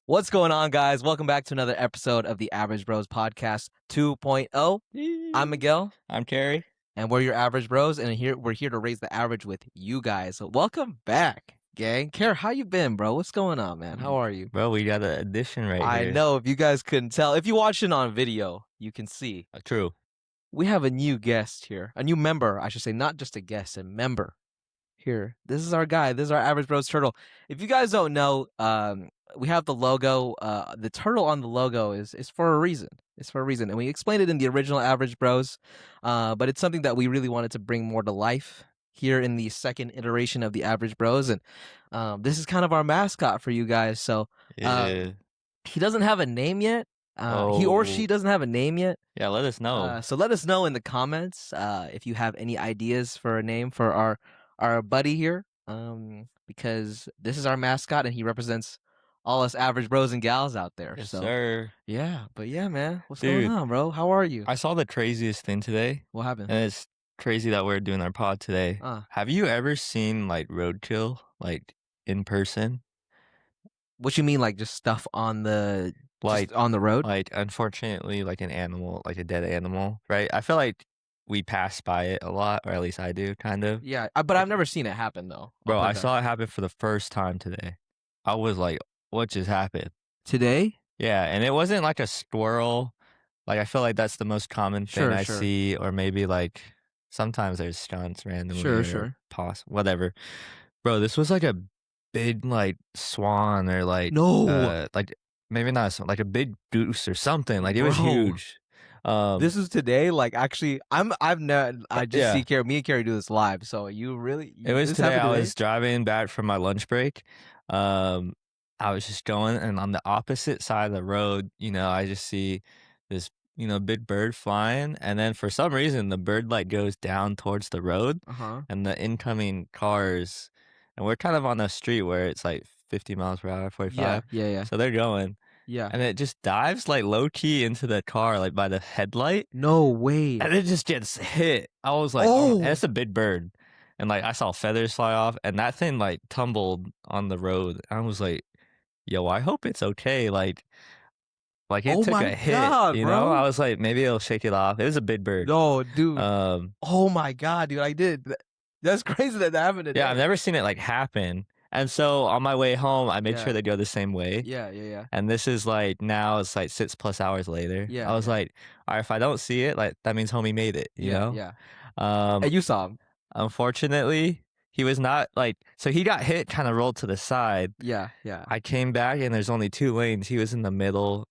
What's going on, guys? Welcome back to another episode of the Average Bros Podcast 2.0. I'm Miguel, I'm Carrie. and we're your Average Bros, and we're here to raise the average with you guys. So welcome back, gang. Care, how you been, bro? What's going on, man? How are you? Bro, we got an addition right I here. know, if you guys couldn't tell, if you watched it on video, you can see. True. We have a new guest here, a new member, I should say, not just a guest, a member here. This is our guy. This is our Average Broz Turtle. If you guys don't know, we have the logo. The turtle on the logo is for a reason. It's for a reason, and we explained it in the original Average Bros. But it's something that we really wanted to bring more to life here in the second iteration of the Average Bros. And this is kind of our mascot for you guys. So Yeah. he doesn't have a name yet. He or she doesn't have a name yet. Yeah, let us know. So let us know in the comments if you have any ideas for a name for our buddy here, because this is our mascot and he represents all us average bros and gals out there. Yes, so sir. yeah, but yeah, man, what's Dude, going on, bro? How are you? I saw the craziest thing today, What happened? and it's crazy that we're doing our pod today. Have you ever seen like roadkill, like in person? What you mean, like just stuff on the Like just on the road? Like, unfortunately, like an animal, like a dead animal, right? I feel like we pass by it a lot, or at least I do, kind of. Yeah, but I've never seen it happen though. Bro, I saw it happen for the first time today. I was like, what just happened? Today? Yeah, and it wasn't like a squirrel. Like, I feel like that's the most common thing I see, or maybe like sometimes there's stunts randomly. Sure. Whatever. Bro, this was like a big like swan or like like maybe not a swan, like a big goose or something. Like it was huge. This is today. Like actually, I just see Carrie. Me and Carrie do this live. So you really? It was today. I was driving back from my lunch break. I was just going, and on the opposite side of the road, I just see this, big bird flying, and then for some reason the bird like goes down towards the road, and the incoming cars, and we're kind of on a street where it's like 50 miles per hour, 45. Yeah. So they're going. Yeah. And it just dives like low key into the car, like by the headlight. No way. And it just gets hit. I was like, oh, and it's a big bird. And like I saw feathers fly off, and that thing like tumbled on the road. I was like, yo, I hope it's okay. Like it took a hit, bro. I was like, maybe it'll shake it off. It was a big bird. No, dude. Oh my God, dude. I did. That's crazy that happened today. Yeah, I've never seen it like happen. And so on my way home, I made sure to go the same way. Yeah. And this is like, now it's like 6+ hours later. Yeah. I was like, all right, if I don't see it, like that means homie made it, you know? Yeah. And you saw him. Unfortunately, he was not like, so he got hit, kind of rolled to the side. Yeah. I came back and there's only 2 lanes. He was in the middle.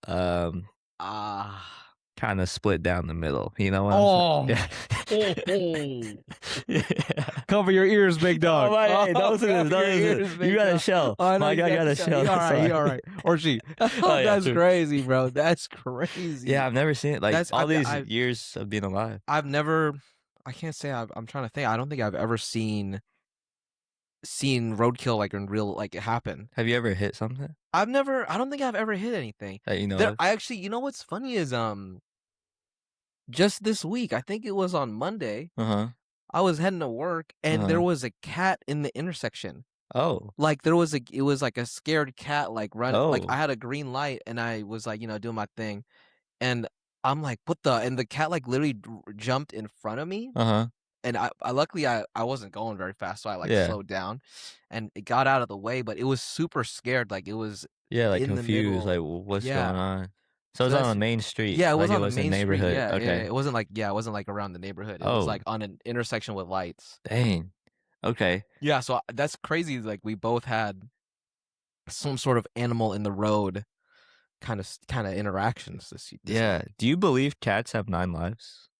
Kind of split down the middle. You know what I'm saying? Yeah. Cover your ears, big dog. Hey, those you got a shell. My guy got a shell. He all right. Or she. That's crazy, bro. That's crazy. Yeah, I've never seen it. Like all these years of being alive. I can't say I'm trying to think. I don't think I've ever seen roadkill like in real, like it happen. Have you ever hit something? I don't think I've ever hit anything. I actually, what's funny is just this week, I think it was on Monday, I was heading to work and there was a cat in the intersection. Oh. Like it was like a scared cat like running. Like I had a green light and I was like, doing my thing. And I'm like, and the cat like literally jumped in front of me. And I luckily I wasn't going very fast, so I like slowed down and it got out of the way, but it was super scared. Like it was like confused, like what's going on? So it was on the main street. Yeah, it was like on the main neighborhood. Street. Yeah, okay. It wasn't like around the neighborhood. It was like on an intersection with lights. Dang. Okay. Yeah, so that's crazy. Like we both had some sort of animal in the road kind of interactions this yeah. week. Do you believe cats have 9 lives?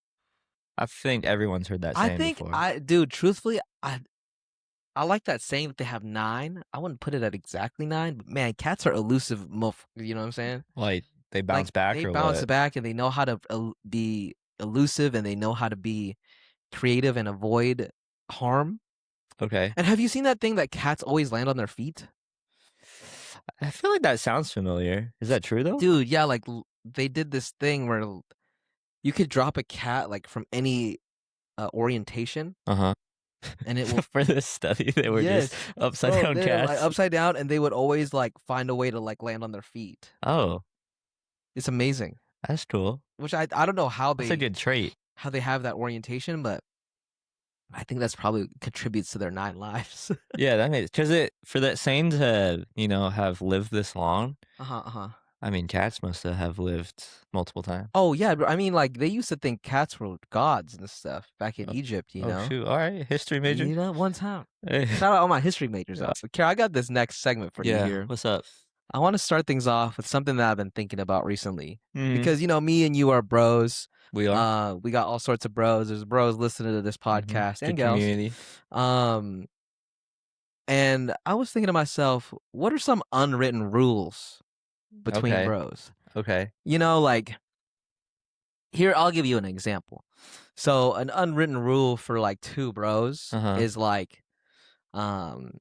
I think everyone's heard that saying before. Dude, truthfully, I like that saying that they have 9. I wouldn't put it at exactly 9, but man, cats are elusive. You know what I'm saying? Like they bounce back. They bounce back, and they know how to be elusive, and they know how to be creative and avoid harm. Okay. And have you seen that thing that cats always land on their feet? I feel like that sounds familiar. Is that true though? Dude, yeah, like they did this thing where you could drop a cat like from any orientation. and it will For this study, they were just yes, upside bro, down they're, like, cats? upside down, and they would always, like, find a way to, like, land on their feet. Oh, It's amazing, that's cool. which I don't know That's a good trait. how they have that orientation, but I think that's probably contributes to their 9 lives. Yeah, that makes because it for that sane to, have lived this long, Uh-huh, uh-huh. I mean, cats must have lived multiple times. Oh, yeah, bro, I mean, like, they used to think cats were gods and stuff back in Oh Egypt, you oh, know? shoot, alright, history major. One time. Hey. Shout out all my history majors Yeah. out. So, Kara, I got this next segment for you Yeah, here. what's up? I wanna start things off with something that I've been thinking about recently Mhm. because, me and you are bros. We are. We got all sorts of bros. There's bros listening to this Mhm. podcast and Good gals. community. Um, and I was thinking to myself, what are some unwritten rules between Okay, bros? okay. Like here, I'll give you an example. So an unwritten rule for like two bros Uh-huh, is like, um,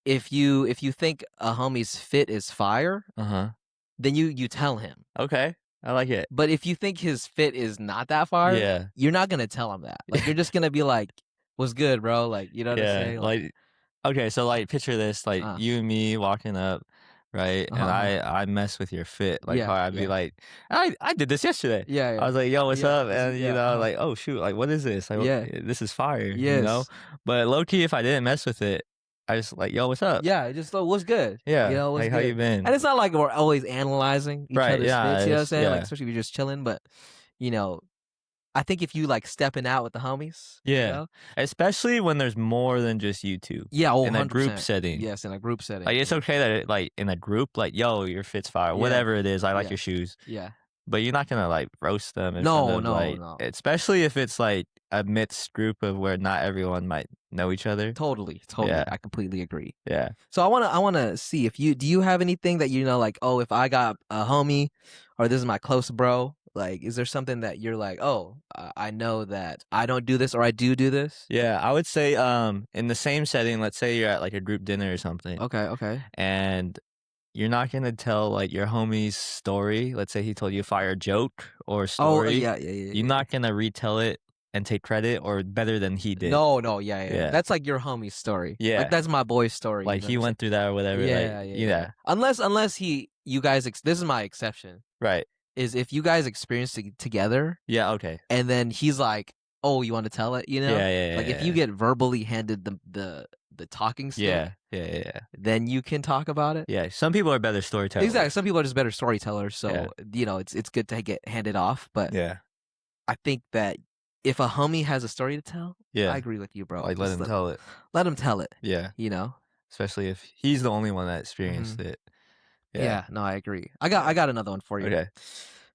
if you think a homie's fit is fire, uh-huh. then you tell him. Okay, I like it. But if you think his fit is not that fire, Yeah. you're not gonna tell him that. Like you're just gonna be like, "What's good, bro?" Like you know what I'm Yeah, saying? Like, like okay, so, like, picture this, like, uh, you and me walking up, right, uh-huh, and uh-huh. I mess with your fit, like, how Yeah, I'd be yeah, like, "I did this yesterday." yeah, I yeah, was like, "Yo, what's yeah, up?" And, yeah, like, "Oh, shoot, like, what is this? Like, yeah, this is fire," you know? yes, But low key, if I didn't mess with it, I just like, "Yo, what's up?" yeah. Just what's good? Yeah, What's like, "How you good? And been?" it's not like we're always analyzing each Right, other's yeah, fits. You know what I'm it's saying? Like yeah. especially if you're just chilling. But you know, I think if you like stepping out with the homies, Yeah, especially when there's more than just you 2 yeah, oh, in a group 100%. setting. Yes, in a group setting. Like, it's Yeah, okay that it like, in a group, like, "Yo, your fit's fire," yeah, whatever it is, "I like yeah, your shoes." yeah. But you're not gonna, like, roast them in front No, of, no, like no. especially if it's, like, a mixed group of where not everyone might know each other. Totally, totally. Yeah, I completely agree. yeah, So I wanna see if you do you have anything that like, oh, if I got a homie or this is my close bro, like, is there something that you're like, oh, I know that I don't do this or I do this? yeah, I would say, in the same setting, let's say you're at, like, a group dinner or something, Okay, okay. and you're not gonna tell, like, your homie's story. Let's say he told you a fire joke or Oh, story. yeah, yeah, yeah, You're yeah. not gonna retell it and take credit or better than he did. No, no, yeah, yeah. Yeah. That's like your homie's story. Like Yeah. that's my boy's story. You Like, know what he I'm saying? went through that or whatever, like Yeah, yeah, yeah. yeah. Unless you guys this is my exception Right. is if you guys experience it together Yeah, okay. and then he's like, "Oh, you want to tell it?" Yeah, yeah, Like if yeah, you yeah. get verbally handed the talking stick, Yeah, yeah, yeah, yeah. then you can talk about it. Yeah, some people are better Exactly. storytellers. Some people are just better storytellers, Yeah, so it's good to get handed off. But yeah, I think that if a homie has a story to tell, I yeah. agree with you, bro. Like, let Just him tell it. let him tell it. Yeah, You know. especially if he's the only one that Hmm. experienced it. Yeah, Yeah. No, I agree. I got another one for you. okay.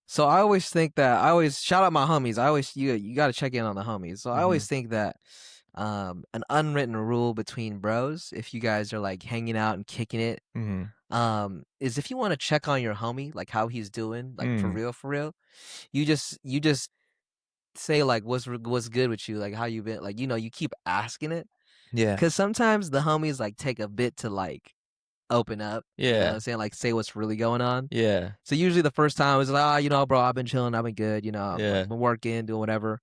So I always think that I always shout out my homies. I always you got to check in on the homies. So I always Mhm, think that an unwritten rule between bros, if you guys are like hanging out and kicking it, mhm, is if you want to check on your homie, like how he's doing, like mm. for real, you just say like what's good with you, like how you been, like you keep asking it, Yeah, because sometimes the homies like take a bit to like open up. You know what yeah, I'm saying? Like say what's really going on. yeah, So usually the first time is like, bro, I've been chilling, I've been good, I've yeah, been working, doing whatever.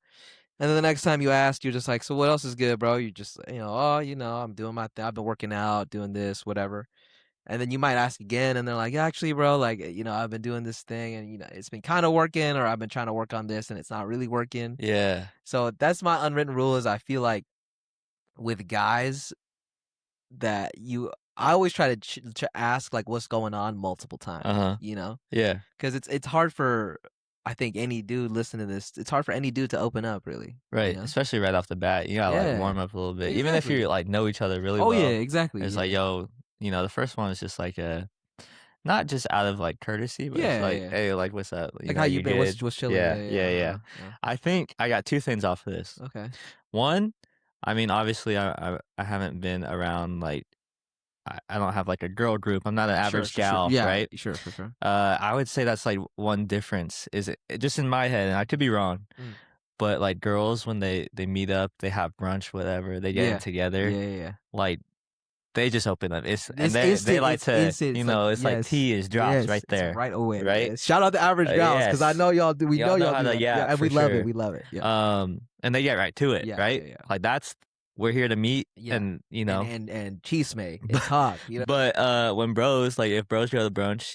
And then the next time you ask, you're just like, so what else is good, bro? You just, oh, I'm doing my thing. I've been working out, doing this, whatever. And then you might ask again, and they're like, yeah, actually, bro, like, I've been doing this thing, and it's been kind of working, or I've been trying to work on this, and it's not really working. yeah. So that's my unwritten rule. Is I feel like with guys that I always try to ask like what's going on multiple times, Uh-huh. Yeah, because it's hard for I think any dude listening to this. It's hard for any dude to open up, really. right, especially right off the bat, you gotta, like, Yeah, warm up a little bit. Even if you, exactly. like, know each other really Oh yeah, well, exactly. it's like, Yeah, "Yo," the first one is just like a not just out of, like, courtesy, but it's yeah, like, yeah. "Hey, like, what's up?" Like how you "You been? good?" What's chilling? Yeah, Yeah, yeah. yeah, yeah. Uh-huh. I think I got 2 things off of this. Okay. One, I mean, obviously, I haven't been around, like I don't have, like, a girl group, I'm not an Sure, average sure, sure. gal, Yeah, right? sure, for sure. I would say that's, like, one difference is just in my head, and I could be wrong, Mm. but, like, girls, when they meet up, they have brunch, whatever, they get in Yeah, together, yeah, yeah, yeah. like, they just open up, and It's they instant. like It's to instant. It's like it's like yes, tea is dropped yes. right It's there, right away. right? Yes. Shout out to Average Gals because I Yes. know y'all do. We know Y'all know y'all how do to that. Yeah, yeah, and we for love it. sure. We love it. Yeah, And they get right to it, yeah, yeah, right? yeah. Like, that's we're here to meet Yeah. and, And chisme and talk, but, when bros, like, if bros go to brunch,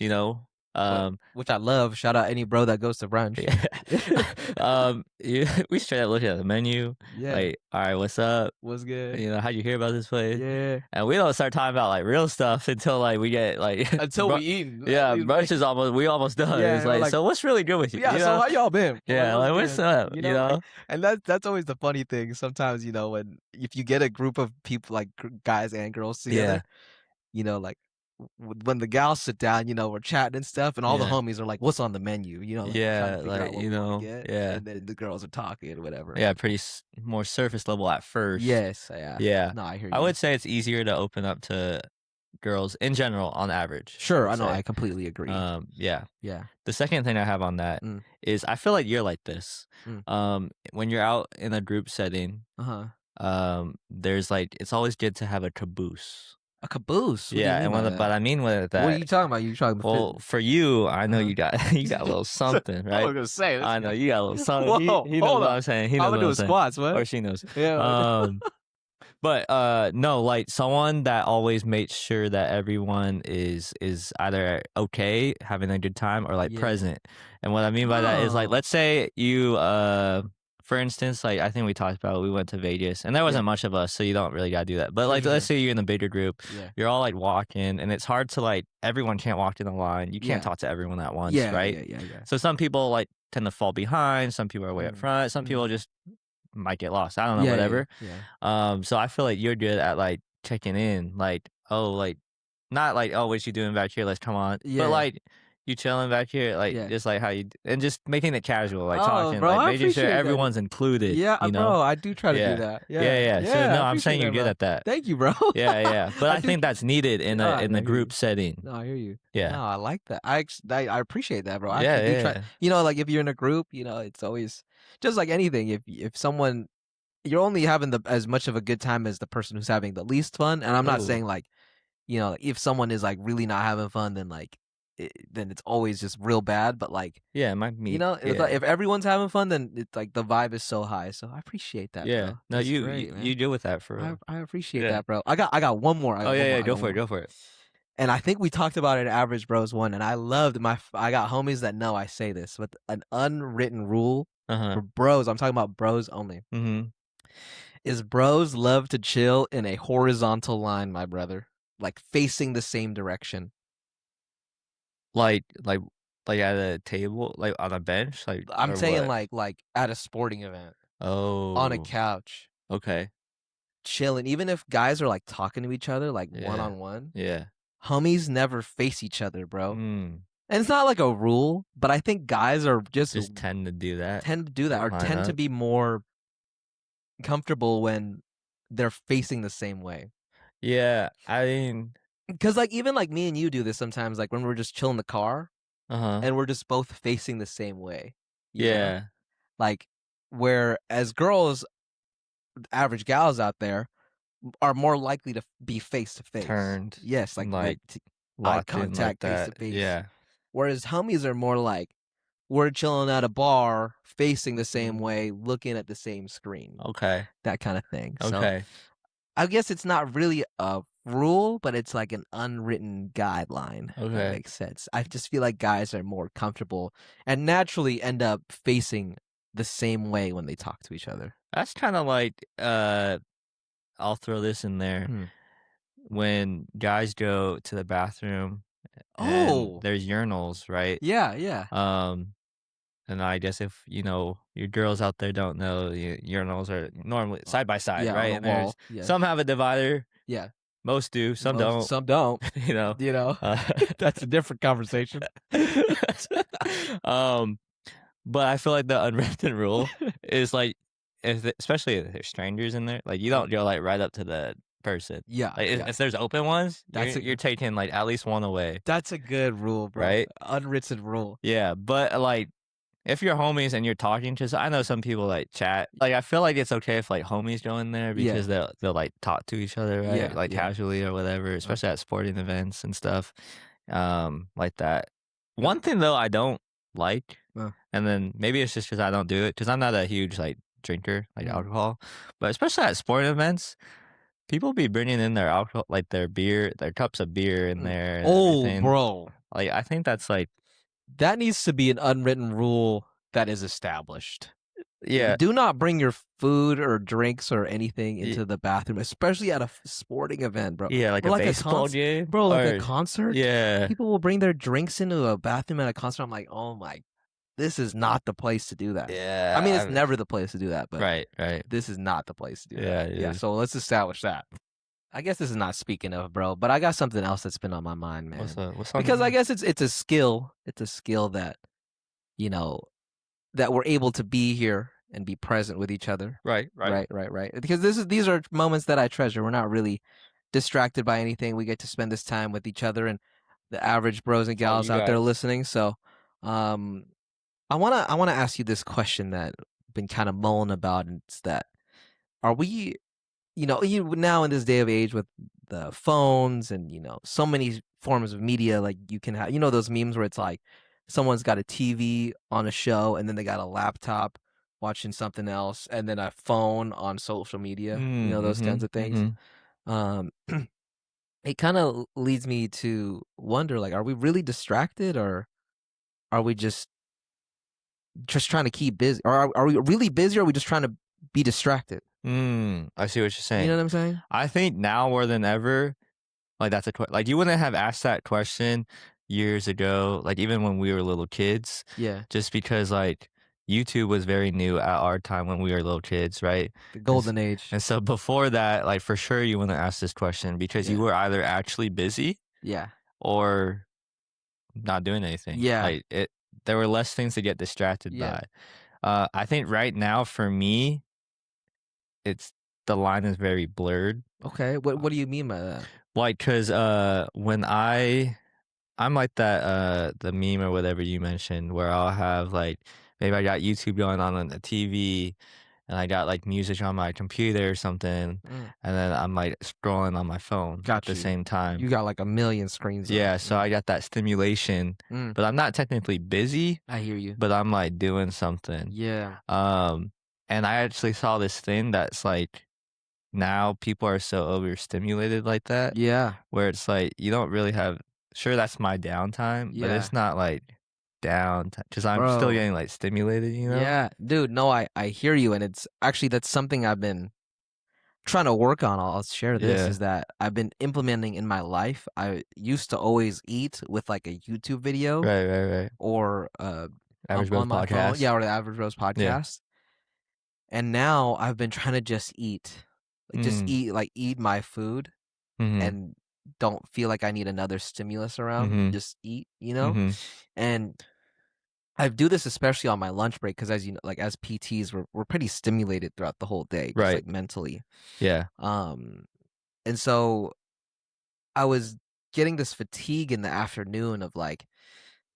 which I love. Shout out any bro that goes to brunch. yeah, we straight up look at the menu, Yeah. like, "Alright, what's up?" What's good? "How'd you hear about this place?" Yeah. And we don't start talking about, like, real stuff until, like, we get, like, Until bru we eating. yeah, He's like, brunch is we almost done. yeah, It's and we're like, like, "So what's really good with you?" yeah. So how y'all been? Like, Yeah, what's like, "What's good? up?" Like, and that's always the funny thing. Sometimes when if you get a group of people like guys and girls together, Yeah, like when the gals sit down, we're chatting and stuff, and all the yeah, homies are like, "What's on the menu?" Like we're trying to yeah, figure like, out what we want to get, yeah. and then the girls are talking, whatever. Yeah, Like, pretty more surface level at first. yes, yeah. Yeah. No, I hear I you. would say it's easier to open up to girls in general on average, I Sure, would I know. say. I completely agree. Yeah. Yeah. The second thing I have on that Mm, is I feel like you're like this. mm. When you're out in a group setting, Uh huh. there's like it's always good to have a caboose. A caboose. What do you Yeah, mean and by what that? I mean with What are that, you talking about? You talking about well, fitness? for you, I know Uh-huh. you got you got a little something, I right? was gonna say this I know guy. you got a little something. Whoa, He knows hold what up. I'm saying. He knows I'm what I'm doing saying. squats. Or What? she knows. Yeah. Um But, no, like, someone that always makes sure that everyone is either okay, having a good time, or, like, Yeah. present, and what I mean by that is, like, Oh. let's say you, for instance, like, I think we talked about we went to Vegas, and there Yeah. wasn't much of us, so you don't really gotta do that, but, Sure. like, Sure. let's Sure. say you're in a bigger group, Yeah. you're all, like, walking, and it's hard to, like everyone can't walk in a line, you can't Yeah. talk to everyone at once, Yeah. right? Yeah. Yeah. Yeah. So some people, like, tend to fall behind, some people are way up Mm. front, some Mm. people just might get lost, I don't know, Yeah. Yeah. whatever. Yeah. So I feel like you're good at like checking in, like, oh, like not like, oh, what you doing back here? Let's come on. But Yeah. like you chilling back here, like Yeah. just like and just making it casual, like Oh, talking, bro, like I making sure appreciate that. everyone's included, Yeah, you know? bro, I do try to do Yeah. that. Yeah, Yeah. yeah. So Yeah. I no, I'm appreciate saying you're that, good bro. at that. Thank you, bro. Yeah, yeah. But I I do. think that's needed in Ah, a I hear you. group setting. No, I hear you. No, Yeah. I like that. I appreciate that, bro. I Yeah, actually do yeah, try. yeah. Like if you're in a group, it's always just like anything. If someone you're only having as much of a good time as the person who's having the least fun, and I'm not Oh. saying like if someone is like really not having fun, then then it's always just real bad. But like Yeah, it might be if yeah. if everyone's having fun, then it's like the vibe is so high. So I appreciate that, Yeah. bro. No, That's you great, you man. deal with that for real. I appreciate Yeah. that, bro. I got one more. I Oh got one yeah, more. yeah, I go got for one it, more. go for it. And I think we talked about it at Average Bros one, and I loved I got homies that know I say this, but an unwritten rule Uh-huh. for bros, I'm talking about bros only, Mhm. is bros love to chill in a horizontal line, my brother. Like facing the same direction. Like like like at a table, like on a bench, like I'm or saying what? like at a sporting event, on a Oh, couch, okay. chilling. Even if guys are like talking to each other, like one Yeah. on one, Yeah. homies never face each other, bro. Mm. And it's not like a rule, but I think guys are just Just tend to do that. tend to do that, Like or line tend to up. be more comfortable when they're facing the same way. Yeah, I mean, Because like even like me and you do this sometimes, like when we're just chilling in the car uh-huh. and we're just both facing the same way, you know? Yeah. Like where as girls, average gals out there are more likely to be face to face. Turned Yes, and like like eye locked in like contact, face to that. face. Yeah. Whereas homies are more like we're chilling at a bar, facing the same way, looking at the same screen, Okay. that kind of thing. So Okay. I guess it's not really a rule, but it's like an unwritten guideline, if that Okay. makes sense. I just feel like guys are more comfortable and naturally end up facing the same way when they talk to each other. That's kind of like I'll throw this in there. Hmm. When guys go to the bathroom and Oh, there's urinals, right? yeah, yeah. Um And I guess if, your girls out there don't know, urinals are normally Uh, side by side, yeah, on right? the And there's wall. Yeah, some have a divider, yeah. most do, some Most don't, some don't. you know. You know, Uh, that's a different conversation. um, but I feel like the unwritten rule is like, especially if there's strangers in there, like you Mm. don't go like right up to the person. Yeah, Like yeah. if there's open ones, That's you're taking like at least one away, that's a good rule, bro. right? Unwritten rule. Yeah, but like if you're homies and you're talking to I know some people, like, chat. Like, I feel like it's okay if, like, homies go in there Yeah, because they'll, like, talk to each other, right? yeah, Like, yeah. casually or whatever, Uh, especially at sporting events and stuff, like that. uh, One thing, though, I don't like, uh, and then maybe it's just because I don't do it, because 'cause I'm not a huge, like, drinker, like Mm. alcohol, but especially at sporting events, people be bringing in their alcohol, like their beer, their cups of beer in Mm. there and Oh, everything. bro. Like, I think that's like, That needs to be an unwritten rule that is established. yeah, Do not bring your food or drinks or anything y- into the bathroom, especially at a sporting event, bro. yeah, like Or a like a baseball game bro, like a or concert. yeah, People will bring their drinks into a bathroom at a concert. I'm like, oh my, this is not the place to do that. I mean, it's yeah, never the place to do that, but right, right, this is not the place to do that. yeah, Yeah, dude. so let's establish that. I guess this is not speaking of, bro, but I got something else that's been on my mind, What's man. up? What's on your Because I mind? guess it's a skill. It's a skill that, you know, that we're able to be here and be present with each other. Right, right. Right. Because these are moments that I treasure. We're not really distracted by anything. We get to spend this time with each other and the average bros and It's all gals you out there guys. listening. So, um, I wanna ask you this question that I've been kind of mulling about, and it's that are we, you now in this day of age with the phones and so many forms of media, like you can have those memes where it's like someone's got a TV on a show and then they got a laptop watching something else and then a phone on social media, Mm, those kinds mhm, of things. mhm. um it kind of leads me to wonder, like, are we really distracted, or are we just trying to keep busy, or are we really busy, or are we just trying to be distracted? I see what you're You know saying. what I'm saying? I think now more than ever, like that's like you wouldn't have asked that question years ago, like even when we were little kids, Yeah, just because like YouTube was very new at our time when we were little kids, right? the And s- golden age. and so before that, like for sure you wouldn't ask this question because you Yeah, were either actually busy yeah, or not doing anything. yeah, Like there were less things to get distracted yeah. by. I think right now for me, it's the line is very blurred. Okay, what do you mean by that? Like, cause when I'm like that, the meme or whatever you mentioned, where I'll have like maybe I got YouTube going on the TV, and I got like music on my computer or something, and Mm, then I'm like scrolling on my phone at got the you. same time. You got like a million screens up. Yeah, so I got that stimulation, Mm, but I'm not technically busy, I hear you. but I'm like doing something. Yeah, Um, and I actually saw this thing that's like now people are so overstimulated like that, yeah, where it's like you don't really have sure that's my downtime, but yeah, it's not like downtime because I'm still bro. getting like stimulated, you know? Yeah, dude. No, I hear you, and it's actually that's something I've been trying to work on. I'll share this, is Yeah. that I've been implementing in my life. I used to always eat with like a YouTube video Right, right, right. or Average Bros on my phone. podcast. Yeah, or the Average Rose Yeah. podcast. And now I've been trying to just Mm. eat my food Mhm. and don't feel like I need another stimulus around. Mhm. Just eat, Mhm. and I do this especially on my lunch break because, as you know, like as PTs, we're pretty stimulated throughout the whole day, just Right. like mentally. Yeah. Um, and so I was getting this fatigue in the afternoon of like,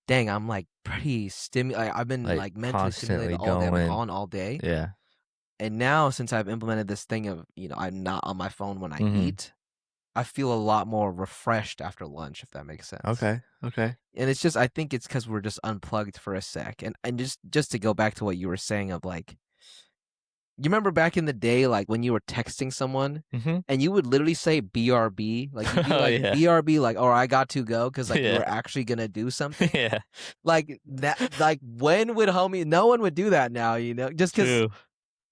dang, I'm like pretty I've been Like like mentally stimulated constantly all day. I've been going. on all day. Yeah. And now, since I've implemented this thing of, I'm not on my phone when I Mhm. eat, I feel a lot more refreshed after lunch, if that makes sense. Okay. Okay. And it's just, I think it's because we're just unplugged for a sec. And just to go back to what you were saying of like, you remember back in the day, like when you were texting someone Mhm. and you would literally say BRB, like you'd be Oh like yeah. BRB, like, or I got to go, because like you Yeah. were actually gonna do something. Yeah. Like that, like when would no one would do that now, just because True.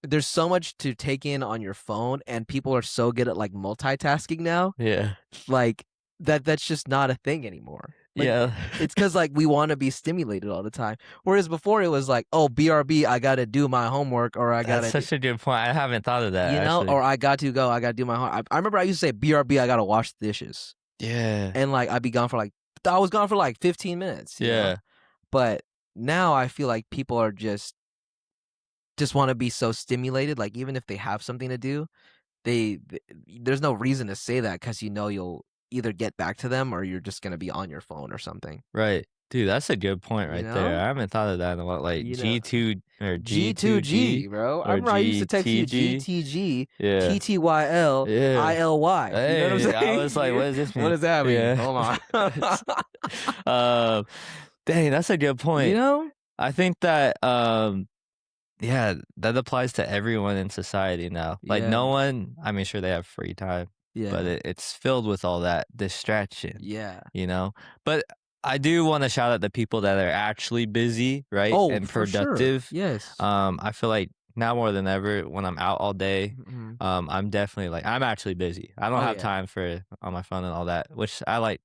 there's so much to take in on your phone and people are so good at like multitasking now, Yeah. like that's just not a thing anymore. Like Yeah. it's because like we want to be stimulated all the time. Whereas before it was like, oh, BRB, I gotta do my homework, or I That's gotta such a good point. I haven't thought of that actually. or I got to go, I gotta do my home. I remember I used to say BRB, I gotta wash the dishes. Yeah. And like I'd be gone for like I was gone for like 15 minutes. Yeah. But now I feel like people are just want to be so stimulated, like even if they have something to do, th there's no reason to say that because you'll either get back to them or you're just gonna be on your phone or something. Right. Dude, that's a good point You right there. know? I haven't thought of that in a while. Like You know, G2 or G2G G2G, bro. I or remember I used to text you GTG. GTG, Yeah. TTYL, Yeah. ILY. You know what I'm Hey, I was like, saying? what does this What mean? does that mean? Yeah. Hold on. um, dang, that's a good You point. know? I think that Yeah, that applies to everyone in society now. Like, Yeah. no one I mean, sure, they have free time, but Yeah. it's filled with all that distraction, Yeah. you know? But I do wanna shout out the people that are actually busy, right, Oh, and for sure. productive. Yes. I feel like now more than ever, when I'm out all day, Mhm. I'm definitely like I'm actually busy. I don't Oh, have yeah. time for on my phone and all that, which I like.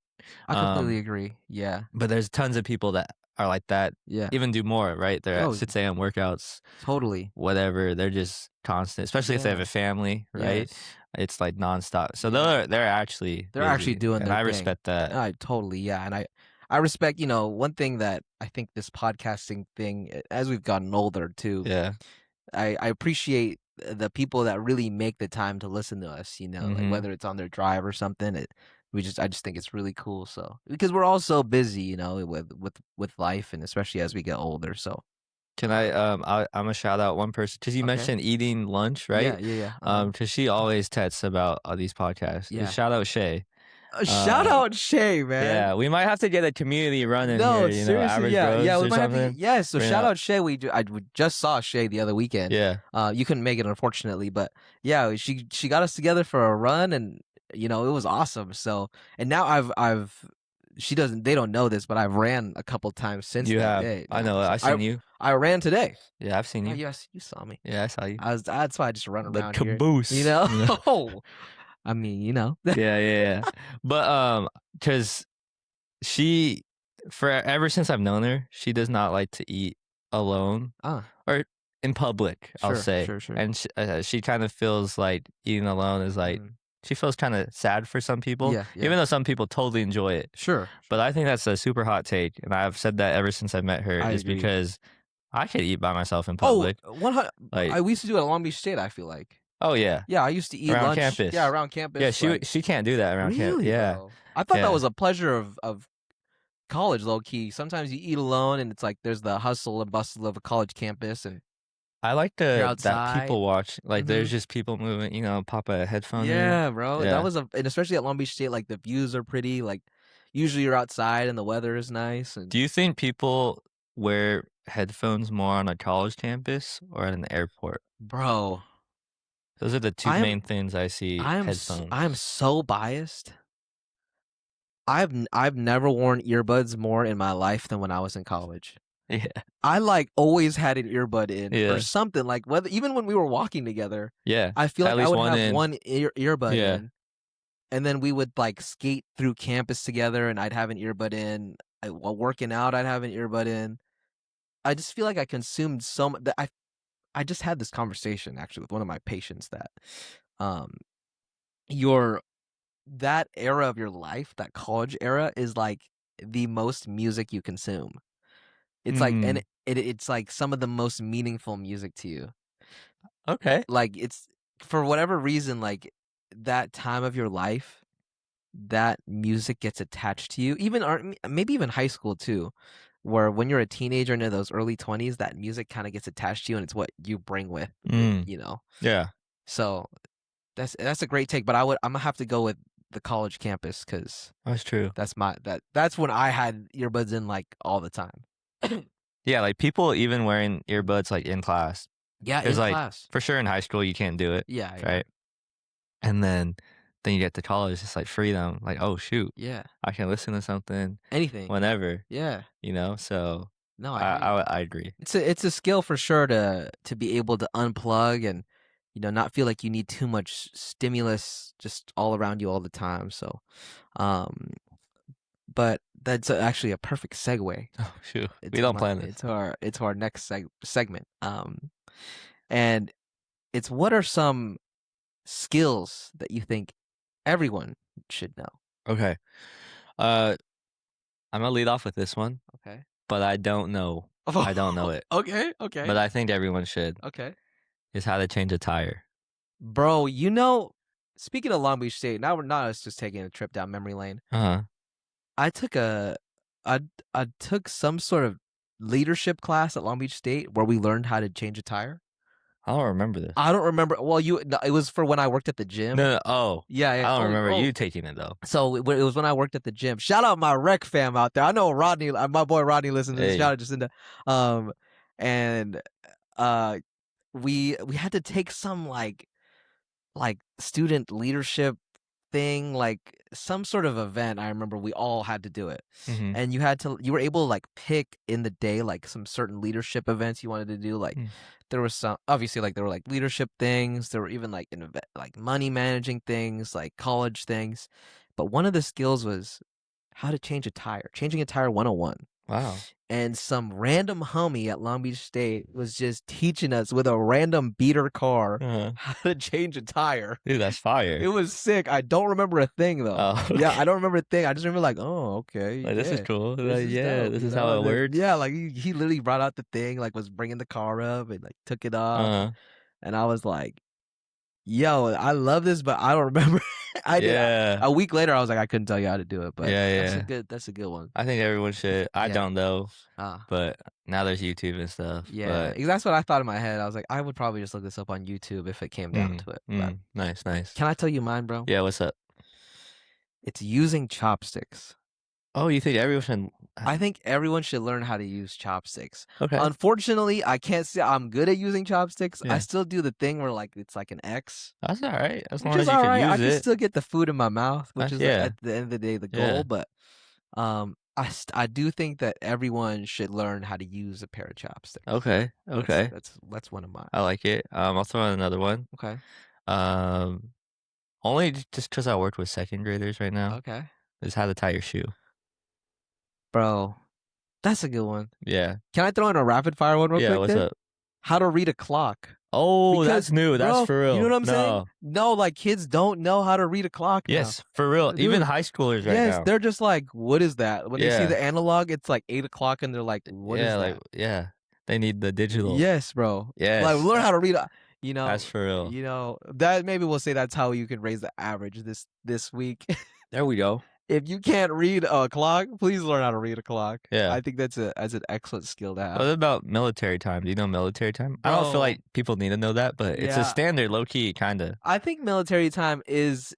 I completely Um, agree. Yeah. but there's tons of people that are like that, Yeah. even do more, right? They're at Oh, 6 a.m. workouts, totally. whatever. They're just constant, especially if they have a Yeah. family, right? Yes. It's like nonstop. So Yeah. they're actually They're actually busy, doing and their I thing. respect that. I totally, yeah, and I respect, one thing that I think this podcasting thing, as we've gotten older too, Yeah. I appreciate the people that really make the time to listen to us, like Mhm. whether it's on their drive or something. I just think it's really cool. So because we're all so busy, with life, and especially as we get older. So, Can I, um, Imma shout out one person because you okay, mentioned eating lunch, yeah, right? yeah, yeah, Because she always texts about, these podcasts. yeah. Shout out Shay. Shout Uh, out Shay, man. yeah, we might have to get a community run in here, No, seriously, Average yeah, yeah, Bros we or might have to something. yeah, so Bring shout out out Shay, we just saw Shay the other weekend. yeah. You couldn't make it, unfortunately, but, yeah, she got us together for a run, and, it was awesome. So and now they don't know this, but I've ran a couple times since You that have. day I now. know it. So I seen you. I ran today. Yeah, I've seen Oh, you. yes, you saw me. Yeah, I saw you. That's why I just run The around here, you caboose, know? you know? I mean, Yeah, yeah, yeah. But, because she for ever since I've known her, she does not like to eat alone Ah, or in public, I'll sure, say, sure, sure. and she kind of feels like eating alone is like Mhm. she feels kinda sad for some people, Yeah, yeah. even though some people totally enjoy it. Sure, But sure. I think that's a super hot take, and I've said that ever since I met her I is agree. because I could eat by myself in Oh, public. 100 Like, we used to do it at Long Beach State, I feel like. oh, yeah, Yeah, I used to eat around lunch, yeah, campus. around Yeah, campus, she can't do that around camp really, yeah, though? I thought that yeah. was a pleasure of college, low key. Sometimes you eat alone and it's like there's the hustle and bustle of a college campus and I like you're the that outside. people watch, like, there's Mhm. just people moving, pop a headphone in. Yeah, bro. That Yeah. was and especially at Long Beach State, like the views are pretty, like usually you're outside and the weather is nice and Do you think people wear headphones more on a college campus or at an airport? bro, Those are the 2 I'm main things I see, I'm headphones. so biased. I've never worn earbuds more in my life than when I was in college. Yeah, I, like, always had an earbud in or yeah, something, like, whether even when we were walking together, yeah. I feel At like I least would one have in. one earbud Yeah. in, and then we would, like, skate through campus together, and I'd have an earbud in. While working out, I'd have an earbud in. I just feel like I consumed so much. I just had this conversation, actually, with one of my patients that, um, your that era of your life, that college era, is, like, the most music you consume. It's like and Mm, it's, like, some of the most meaningful music to you. okay. Like, it's for whatever reason, like, that time of your life, that music gets attached to you, even or maybe even high school too, where when you're a teenager into those early 20s, that music kinda gets attached to you, and it's what you bring with, Mm, yeah, So, that's a great take, but Imma have to go with the college campus because that's true. that's when I had earbuds in, like, all the time. Yeah, like, people even wearing earbuds, like, in class. Yeah, 'Cause, in like, class. for sure in high school, you can't do it, Yeah, yeah, right? And then you get to college, it's like freedom, like, "Oh, shoot, yeah. I can listen to something Anything. whenever," Yeah. So No, I agree. I agree. It's a skill for sure to be able to unplug and, not feel like you need too much stimulus just all around you all the time, so, um, but that's actually a perfect segue Oh, shoot, we don't plan this. into our next segment, and it's what are some skills that you think everyone should know? Okay, uh, I'm gonna lead off with this one, Okay. but I don't know it, Okay, okay, but I think everyone should, okay. is how to change a tire. Bro, speaking of Long Beach State, now we're not us just taking a trip down memory lane. Uh-huh. I took a I I took some sort of leadership class at Long Beach State where we learned how to change a tire. I don't remember this. I don't remember. Well, no, it was for when I worked at the gym. No, oh, Yeah, yeah. I don't Oh, remember oh. you taking it, though. So it was when I worked at the gym. Shout out my rec fam out there. I know Rodney, my boy Rodney listens to this. Shout Hey. out Jacinda. Um, and uh, we had to take some, like, student leadership thing, like, some sort of event. I remember we all had to do it, Mhm. and you were able to, like, pick in the day, like, some certain leadership events you wanted to do, like, Mm. there was some obviously, like, there were, like, leadership things, there were even, like, like, money managing things, like, college things, but one of the skills was how to change a tire, changing a tire 101. Wow. And some random homie at Long Beach State was just teaching us with a random beater car Uh-huh. how to change a tire. Dude, that's It fire. was sick. I don't remember a thing though. Oh, Yeah, I okay. don't remember a thing. I just remember like, oh, okay, Like, this is yeah, cool. this Like, is yeah, dope, this you is know. how And it then works. yeah, like he literally brought out the thing, like was bringing the car up and like took it off, Uh-huh. and I was like, yo, I love this, but I don't remember. I did Yeah. a week later. I was like, I couldn't tell you how to do it, but Yeah, yeah. that's a good one. I think everyone should. I Yeah. don't know, Ah. but now there's YouTube and stuff, Yeah, but that's what I thought in my head. I was like, I would probably just look this up on YouTube if it came down to it. But nice, nice. can I tell you mine, bro? Yeah, what's up? It's using chopsticks. Oh, you think everyone should I think everyone should learn how to use chopsticks. okay. Unfortunately, I can't say I'm good at using chopsticks. I Yeah. still do the thing where like it's like an X, That's alright, as which long is as you all could right. I use can it. still get the food in my mouth, which That's is yeah, at the end of the day the goal. yeah. But I do think that everyone should learn how to use a pair of chopsticks. Okay, okay. That's one of mine. I like it. I'll throw in another one. Okay. Um, only just because I worked with second graders right now, Okay. is how to tie your shoe. Bro, that's a good one. Yeah. Can I throw in a rapid fire one real Yeah, quick what's then? up? How to read a clock. Oh, Because, that's new, that's bro, for you know what real. I'm saying? No. No, like kids don't know how to read a clock now. Yes, for real. Even Dude, high schoolers right yes, now. they're just like, what is that? When they see Yeah. the analog, it's like 8 o'clock and they're like, what Yeah, is like that? yeah. They need the digital. Yes, bro. Like Yes, learn how to read that's for real. that maybe we'll say that's how you can raise the average this week. There we go. If you can't read a clock, please learn how to read a clock. Yeah. I think that's an excellent skill to What have. about military time? Do you know military time? I don't feel Bro, like people need to know that, but it's a yeah. standard low key kinda. I think military time is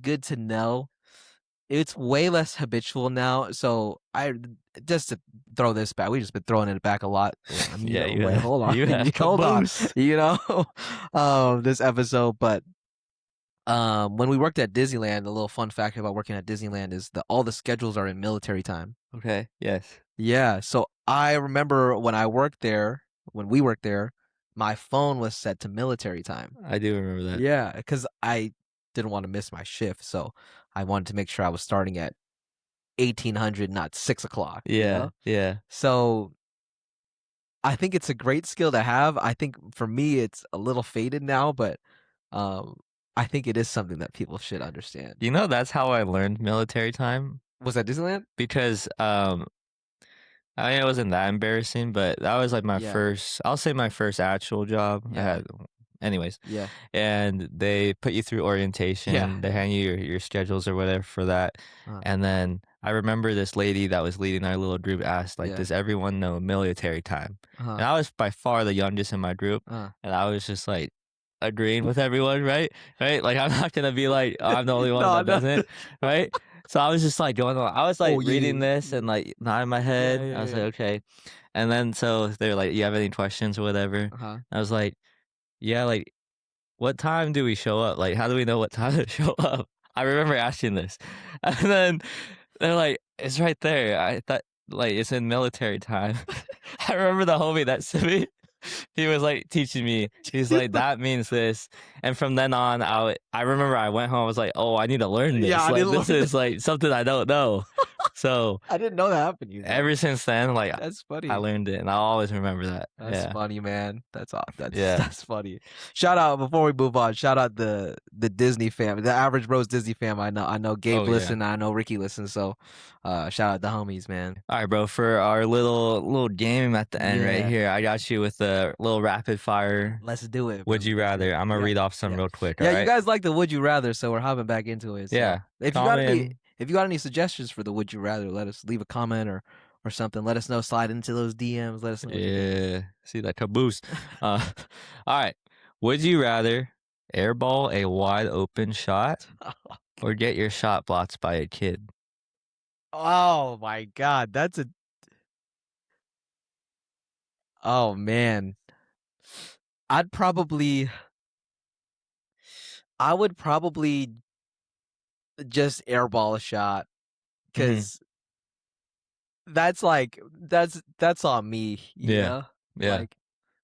good to know. It's way less habitual now. So I just to throw this back, we just been throwing it back a lot. I mean, Yeah, you wait, have hold on, you have hold on. caboose. You know, this episode, but when we worked at Disneyland, a little fun fact about working at Disneyland is that all the schedules are in military time. Okay, yes. Yeah, so I remember when we worked there, my phone was set to military time. I do remember that. Yeah, because I didn't want to miss my shift, so I wanted to make sure I was starting at 1800, not 6 o'clock. Yeah, yeah. So I think it's a great skill to have. I think for me, it's a little faded now, but um, I think it is something that people should understand. You know, that's how I learned military time Was that Disneyland? because, I mean, it wasn't that embarrassing, but that was, like, my Yeah, first I'll say my first actual job. I yeah, had anyways, yeah, and they put you through yeah. orientation, they hand you your schedules or whatever for that, Uh, and then I remember this lady that was leading our little group asked, like, yeah. "Does everyone know military time?" Uh-huh. And I was by far the youngest in my group, Uh. and I was just, like, agreeing with everyone, right? Right? Like, I'm not gonna be like, "Oh, I'm the only one No, that no. doesn't," right? So I was just, like, going on I was, like, Oh reading yeah, this yeah, and, like, nodding my yeah, head. yeah, I was like, yeah. "Okay." And then so they're like, "You have any questions or whatever?" Uh-huh. I was like, "Yeah, like, what time do we show up? Like, how do we know what time to show up?" I remember asking this. And then they're like, "It's right there." I thought, like, it's in military time. I remember the homie that sent me, he was, like, teaching me. He's like, "That means this." And from then on, I remember I went home, I was like, "Oh, I need to learn Yeah, this. I Like, didn't this learn that. is, like, something I don't know." So, I didn't know that happened to you though. ever since then, like, That's I funny. learned it, and I'll always remember that. That's Yeah. funny, man. That's aw that's Yeah. that's funny. Shout out before we move on, shout out the Disney fam, the Average Bros Disney fam. I know Oh, Gabe yeah. listen, I know Ricky listens, so shout out the homies, man. Alright, bro, for our little game at the end right Yeah. here, I got you with a little rapid fire Let's do it, would brother. you Let's do rather. it. Imma Yeah. read off some Yeah. real quick, Yeah, you alright? guys like the would you rather, so we're hopping back into it. So Yeah. Comment if you got any suggestions for the would you rather, let us leave a comment or something. Let us know. Slide into those DMs. Let us know what you think. yeah, see that caboose. Uh, alright. Would you rather airball a wide open shot or get your shot blocked by a kid? Oh my god, that's a oh man. I'd probably I would probably just airball a shot Mhm. because that's like that's on me, you Yeah. know? Yeah. Like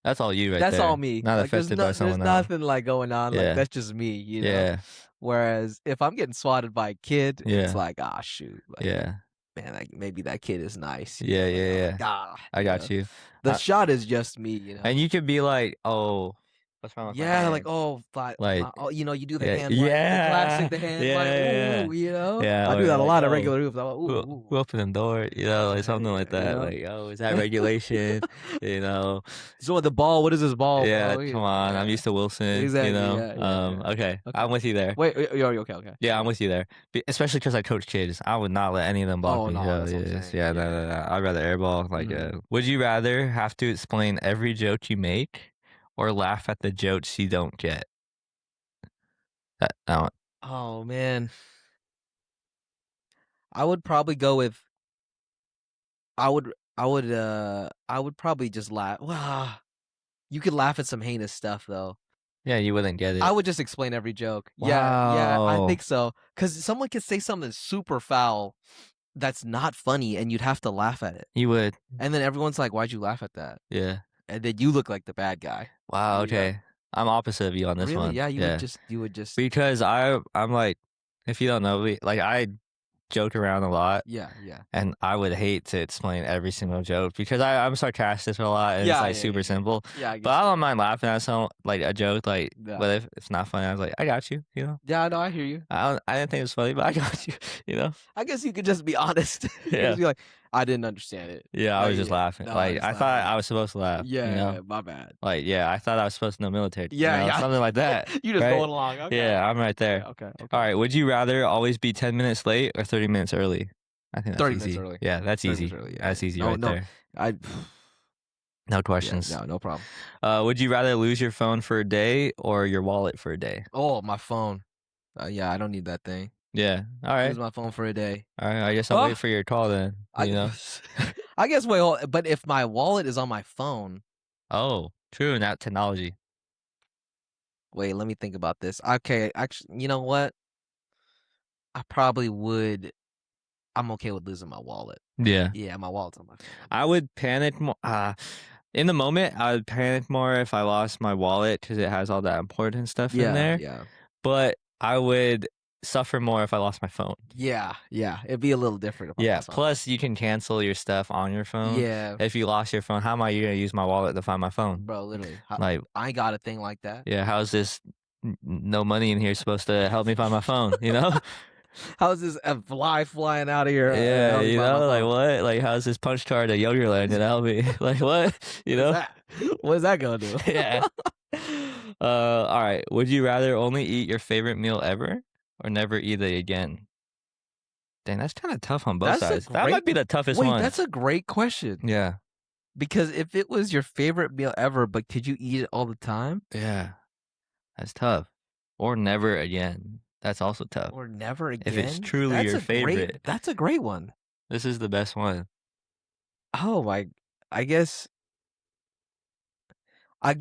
That's all you right that's all there. me. Not Like affected by there's someone else. nothing like going on. Like Yeah. that's just me, you know? Yeah. Whereas if I'm getting swatted by a kid, it's Yeah. like, ah, shoot, like Yeah. man, like, maybe that kid is nice, you Yeah, know? Like yeah, I'm yeah. like, ah, I you know? got you. The shot is just me, you know? And you could be like, "Oh, what's wrong with my Yeah, like hand?" oh, but Like, my oh, you know, you do the yeah, hand wipe, the classic, yeah, the yeah, hand wipe. yeah, Ooh, you know, yeah, I do or that a like, lot of "Oh, regular hoops. I'm like, who ooh, ooh, who opened the door?" You know, like something yeah, like you that. know. Like, "Oh, is that regulation?" You know? So the ball, what is this ball, Yeah, bro? come Yeah, on. I'm yeah, used to Wilson, you exactly. know? Yeah, yeah, yeah. Okay, Okay. I'm with you there. Wait, are you okay? Okay, Yeah, I'm okay. with you there. Especially because I coach kids. I would not let any of them block Oh me. no, So, that's what I'm yes, saying. yeah, no, no, Yeah. no. I'd rather airball. Like, Mm. would you rather have to explain every joke you make or laugh at the jokes you don't get? That one. Oh man, I would probably go with I would probably just laugh. Wow, you could laugh at some heinous stuff though. Yeah, you wouldn't get I it. would just explain every joke. Yeah, yeah, I Wow. think so. Because someone could say something super foul that's not funny, and you'd have to laugh at it. You would. And then everyone's like, "Why'd you laugh at that?" Yeah. And then you look like the bad guy. Wow, You know? okay. I'm opposite of you on this Really? one. Yeah, Yeah. you would just Because I'm like, if you don't know me, like I joke around a lot. yeah, yeah. And I would hate to explain every single joke because I'm sarcastic a lot and it's Yeah, like yeah, yeah, super yeah. simple. Yeah, I But guess I so. don't mind laughing at some like a joke, like Yeah. but if it's not funny, I was like, I got you, you know? Yeah, no, I hear you. I didn't think it was funny, but I got you, you know? I guess you could just be honest. You could Yeah. just be like, "I didn't understand it." Yeah, I was just Yeah. laughing. No, I Like just I laugh thought at I it. was supposed to laugh, you know? Yeah, my bad. Like, yeah, I thought I was supposed to know military, you Yeah, know, yeah. something like that, You just right? going along. Okay. Yeah, I'm right Okay, there. okay, All okay. right, would you rather always be 10 minutes late or 30 minutes early? I think that's 30 minutes easy. early. Yeah, that's 30 minutes easy. early. Yeah, That's yeah. easy No, right no. there. I No yeah, questions. no, no problem. Would you rather lose your phone for a day or your wallet for a day? Oh, my phone. Yeah, I don't need that thing. Yeah. All Lose right. my phone for a day. All right. I guess I'll wait Oh, for your call then. I You know. I guess wait, hold but if my wallet is on my phone, Oh, true. Not technology. wait, let me think about this. Okay, actually, you know what? I probably would. I'm okay with losing my wallet. Yeah. Yeah, my wallet's on my phone. I would panic more. In the moment, I would panic more if I lost my wallet because it has all that important stuff in Yeah, there. yeah. But I would suffer more if I lost my phone. Yeah, yeah. It'd be a little different if I Yeah. lost my phone. Plus, you can cancel your stuff on your phone. Yeah, If you lost your phone, how am I going to use my wallet to find my phone? bro, literally. Like, I ain't got a thing like that. yeah, how's this no money in here supposed to help me find my phone, you know? How's this a fly flying out of here Yeah, help me you find my know, like phone? what? Like how's this punch card at Yogurtland gonna help me? Like what? You What is know? that? What is that gonna do? Yeah. All right. Would you rather only eat your favorite meal ever or never eat it again? Dang, that's kind of tough on both That's a sides. That might great be the toughest wait, one. that's a great question. Yeah. Because if it was your favorite meal ever, but could you eat it all the time? Yeah. That's tough. Or never again. That's also tough. Or never If it's again? truly your favorite, That's a great one. this is the best one. Oh my I guess I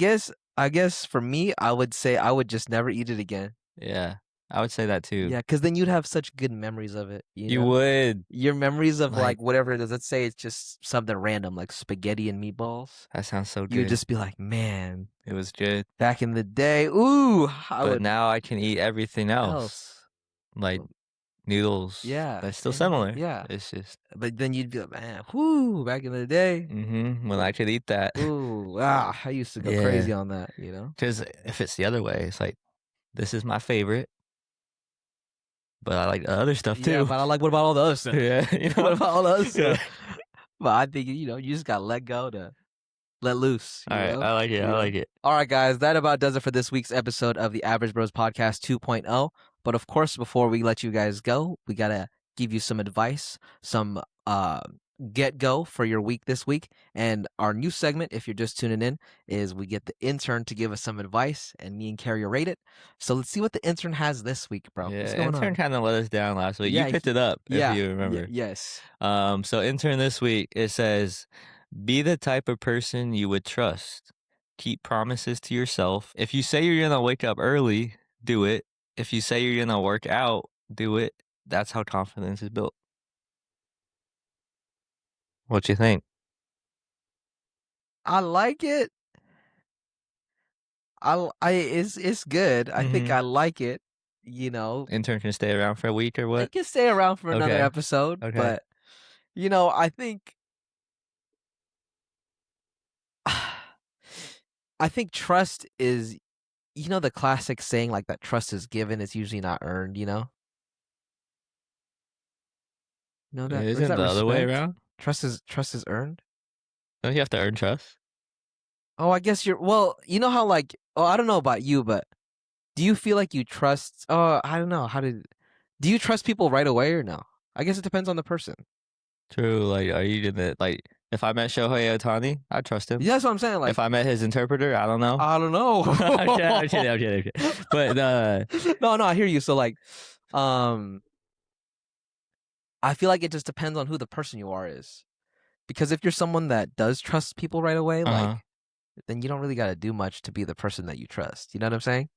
guess for me, I would say I would just never eat it again. Yeah. I would say that too. Yeah, because then you'd have such good memories of it, you You know? would Your memories of, like like, whatever it is, let's say it's just something random, like spaghetti and meatballs. that sounds so You would good. just be like, "Man, It was good. back in the day, ooh, I But would now I can eat everything else, else." like Well, noodles. yeah, That's still and similar. yeah, It's just but then you'd be like, "Man, whoo, back in the day, when I could eat that. ooh, I used to go crazy Yeah, on that," you know? because if it's the other way, it's like, this is my favorite, but I like the other stuff Yeah, too. but I like, what about all the other stuff? Yeah, you What know? about all the other Yeah. stuff? But I think, you just gotta let go to let loose, you Alright, know? I like it, I You know? like it. All right, guys, that about does it for this week's episode of the Average Bros Podcast 2.0. But of course, before we let you guys go, we gotta give you some advice, some get go for your week this week. And our new segment, if you're just tuning in, is we get the intern to give us some advice, and me and Carrie rate it. So let's see what the intern has this week, bro. What's Yeah, going intern on? kinda let us down last week. You Yeah, picked it up, if yeah, you remember. yes. So intern this week, it says, "Be the type of person you would trust. keep promises to yourself. If you say you're gonna wake up early, do it. If you say you're gonna work out, do it. That's how confidence is built. What you think? I like it. It's good. I think Mhm. I like it. You know, Intern can stay around for a week or it what? can stay around for another Okay. episode, Okay. but I think I think trust is the classic saying like that trust is given, is usually not earned, you know? You know that? Or is Isn't that the other way respect? around? Trust is earned? Don't you have to earn trust? Oh, I guess well, you know how like I don't know about you, but do you feel like you trust I don't know, do you trust people right away or no? I guess it depends on the person. True, like, are you gonna like, if I met Shohei Ohtani, I'd trust him. Yeah, that's what I'm saying, like, If I met his interpreter, I don't know. I don't know. I'm kidding, I'm kidding, I'm kidding, I'm kidding. But, No, no, I hear you. So like, um, I feel like it just depends on who the person you are is. Because if you're someone that does trust people right away, uh-huh. like, then you don't really got to do much to be the person that you trust. You know what I'm saying?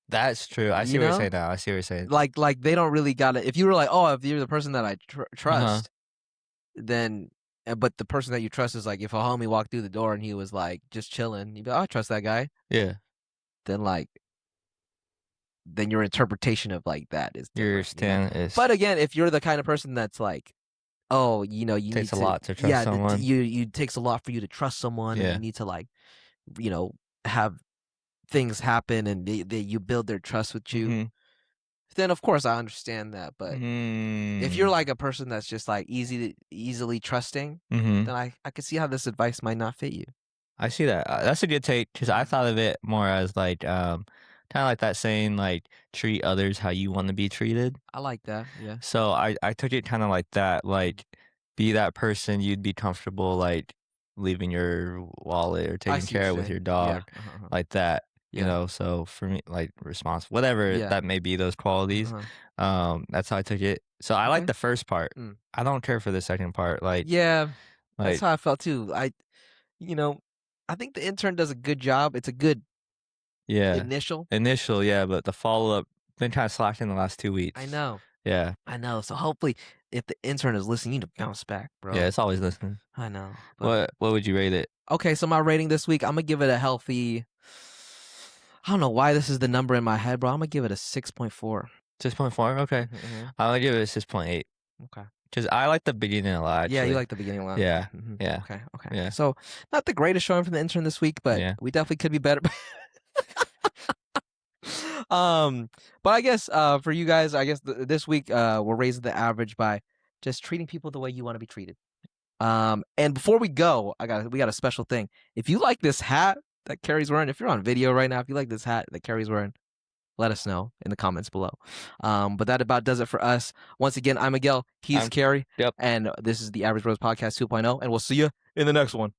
That's true. I see You what you're know, saying now. I see what you're saying. like they don't really got to. If you were like, oh, if you're the person that I Uh-huh. trust, then, but the person that you trust is like, if a homie walked through the door and he was like just chilling, you'd be like, oh, I trust that guy. Yeah. Then like, then your interpretation of like that is Your different. stand But is again, if you're the kind of person that's like, oh, you takes need a to, lot to trust yeah, someone. you takes a lot for you to trust someone, and you Yeah. need to like, you know, have things happen, and you build their trust with you. Mhm. Then of course I understand that. But if you're Mm. like a person that's just like easily trusting, Mhm. then I could see how this advice might not fit you. I see that. That's a good take because I Mhm. thought of it more as like, kinda like that saying, like, "Treat others how you wanna be treated." I like that. Yeah. So I took it kinda like that, Mhm. like, be that person you'd be comfortable, like, leaving your wallet or I taking see what care you're with your saying. Yeah. dog, Uh-huh. like that, Yeah. So for me, like, responsible whatever Yeah. that may be, those qualities, Uh-huh. that's how I took it. So I like Okay. the first part. Mm. I don't care for the second part, Yeah. That's like how I felt too. You know, I think the intern does a good job. It's a good yeah. initial. Initial, yeah, but the follow-up been kinda slacking the last 2 I weeks. know. Yeah. I know. So hopefully, if the intern is listening, you need to bounce back, Yeah, bro. it's always listening. I know. But What would you rate it? okay, so my rating this week, I'm gonna give it a healthy. I don't know why this is the number in my head, bro. I'm gonna give it a 6.4. 6.4? Okay. Mm-hmm. I'm gonna give it a 6.8 Okay. because I like the beginning a lot, Yeah, you actually. like the beginning a lot. Yeah. Hmm. Yeah. Okay. Okay. Yeah. So not the greatest showing from the intern this week, but Yeah. we definitely could be better. um, but I guess for you guys, I guess this week we're raising the average by just treating people the way you want to be treated. And before we go, we got a special thing. If you like this hat that Carrie's wearing, if you're on video right now, if you like this hat that Carrie's wearing, let us know in the comments below. But that about does it for us. Once again, I'm Miguel, he's I'm Carrie, Yep. and this is the Average Broz Podcast 2.0, and we'll see you in the next one.